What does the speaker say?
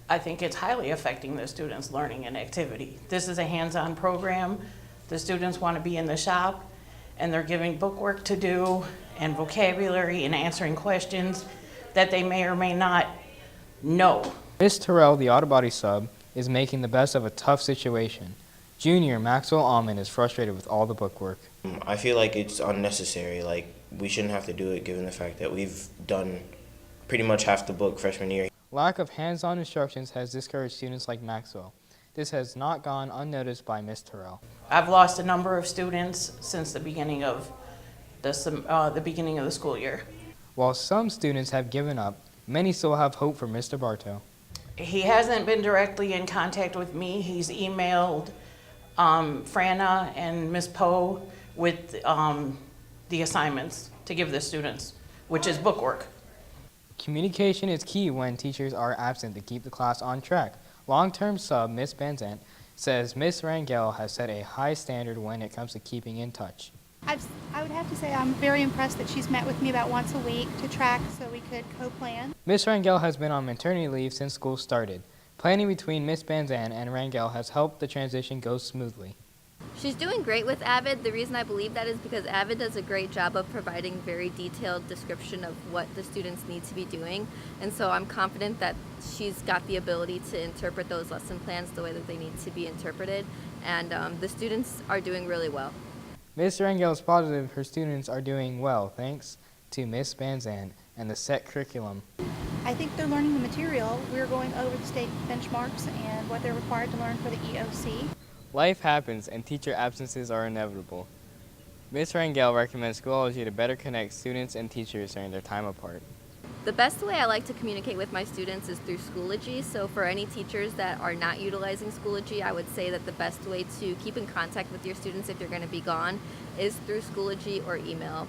I think it's highly affecting the students' learning and activity. This is a hands-on program. The students want to be in the shop, and they're giving bookwork to do and vocabulary and answering questions that they may or may not know. Miss Terrell, the auto body sub, is making the best of a tough situation. Junior Maxwell Almond is frustrated with all the bookwork. I feel like it's unnecessary. Like, we shouldn't have to do it given the fact that we've done pretty much half the book freshman year. Lack of hands-on instructions has discouraged students like Maxwell. This has not gone unnoticed by Miss Terrell. I've lost a number of students since the beginning of the school year. While some students have given up, many still have hope for Mr. Bartow. He hasn't been directly in contact with me. He's emailed Franna and Ms. Poe with the assignments to give the students, which is bookwork. Communication is key when teachers are absent to keep the class on track. Long-term sub Miss Banzant says Miss Rangel has set a high standard when it comes to keeping in touch. I would have to say I'm very impressed that she's met with me about once a week to track so we could co-plan. Miss Rangel has been on maternity leave since school started. Planning between Miss Banzan and Rangel has helped the transition go smoothly. She's doing great with Avid. The reason I believe that is because Avid does a great job of providing very detailed description of what the students need to be doing. And so I'm confident that she's got the ability to interpret those lesson plans the way that they need to be interpreted. And the students are doing really well. Miss Rangel is positive her students are doing well thanks to Miss Banzan and the set curriculum. I think they're learning the material. We're going over the state benchmarks and what they're required to learn for the EOC. Life happens and teacher absences are inevitable. Miss Rangel recommends Schoology to better connect students and teachers during their time apart. The best way I like to communicate with my students is through Schoology. So for any teachers that are not utilizing Schoology, I would say that the best way to keep in contact with your students if you're going to be gone is through Schoology or email.